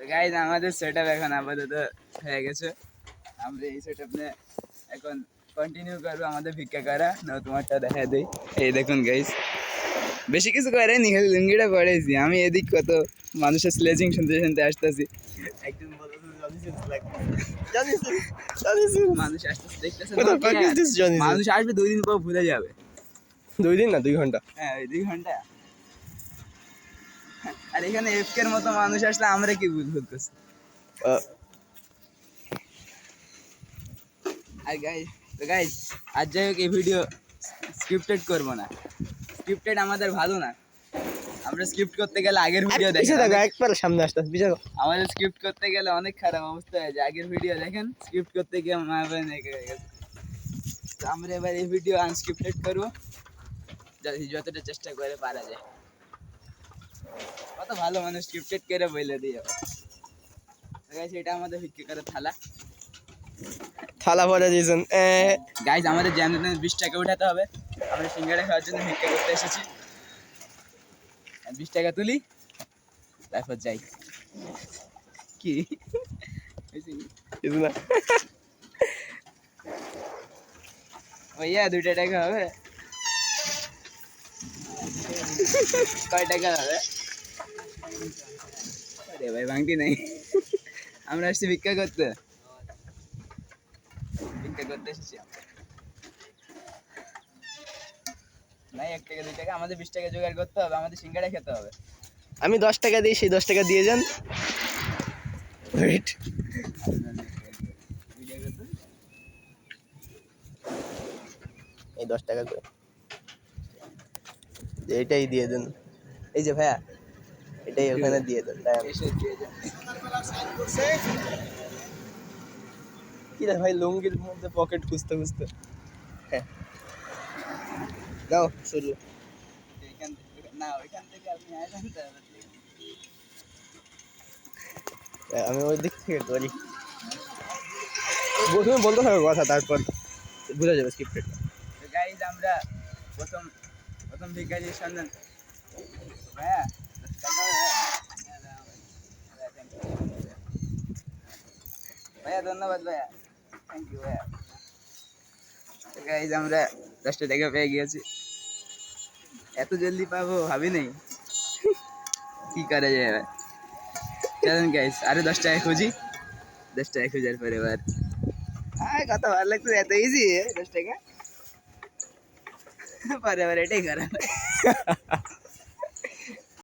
Guys আমাদের setup এখন আপাতত হয়ে গেছে। আমরা এই সেটআপ নিয়ে এখন কন্টিনিউ করবো আমাদের ভিক্ষা করা। না তোমারটা দেখা দেই। এই দেখুন গাইজ, বেশি কিছু করেনি, খালি লুঙ্গিটা পরেছি। আমি এদিক কত মানুষের স্লেজিং শুনতে শুনতে আসতেছি। একদম মানুষ আসতেছে, দেখতেছে মানুষ আসবে 2 দিন পর ভুলে যাবে। 2 দিন না 2 ঘন্টা। হ্যাঁ, ওই 2 ঘন্টা। আর এখানে এফকের মতো মানুষ আসলে আমরা কি ভুল করছি? আর গাইস আজ যাই হোক, এই ভিডিও স্ক্রিপ্টেড করবো না। স্ক্রিপ্টেড আমাদের ভালো না। আমরা স্ক্রিপ্ট করতে গেলে আগের ভিডিও দেখেন, একবার সামনে আসতে বিচার। আমাদের স্ক্রিপ্ট করতে গেলে অনেক খারাপ অবস্থা হয়ে যায়। আগের ভিডিও দেখেন, স্ক্রিপ্ট করতে গিয়ে মারবেন একে হয়ে গেছে। তো আমরা এবার এই ভিডিও আনস্ক্রিপ্টেড করবো, যতটা চেষ্টা করে পারা যায়। কত ভালো মানুষ স্ক্রিপ্টেড করে বলে দিও। গাইস এটা আমাদের ভিক্ষা করে থালা পরে দিয়েছেন। গাইজ আমাদের জন্মদিনে 20 টাকা উঠাতে হবে। আমরা সিঙ্গাড়া খাওয়ার জন্য ভিক্ষা করতে এসেছি। 20 টাকা তুলি, তারপর যাই। কি কিছু না ভাইয়া 2 টাকা হবে? কয় টাকা হবে? আরে ভাই ভাঙটি নাই। আমরা আসছি ভিক্ষা করতে এসেছি। নাই 1 টাকা 2 টাকা, আমাদের 20 টাকা জোগাড় করতে হবে। আমাদের সিঙ্গাড়া খেতে হবে। আমি 10 টাকা দিই, সেই 10 টাকা দিয়ে যান। ওয়েট, এই 10 টাকা করে এটাই দিয়ে দেন। এই যে ভাইয়া, এটাই ওখানে দিয়ে দেন। এসে দিয়ে যান। কি রে ভাই, লুঙ্গির মধ্যে পকেট খুঁজতে খুঁজতে। হ্যাঁ দাও শুরু। এখান থেকে না, ওইখান থেকে আপনি আসেন তো। আমি ওই দিক থেকে করি। প্রথমে বলতে থাকো কথা, তারপর বুঝে যাবে স্ক্রিপ্টেড। গাইজ আমরা প্রথম ভিখারির সন্ধান। ভাইয়া 10 টাকা হবে? ভাইয়া ধন্যবাদ ভাইয়া, থ্যাংক ইউ ভাইয়া। গাইজ আমরা 10 টাকা পেয়ে গিয়েছি। এত জলদি পাবো ভাবি নাই। কি করা যায় এবার? চলেন গাইজ আরো 10 টাকা খুঁজি। 10 টাকা খোঁজার পরে এবার কত ভালো লাগতো, এত ইজি 10 টাকা পরে এবার এটাই করা।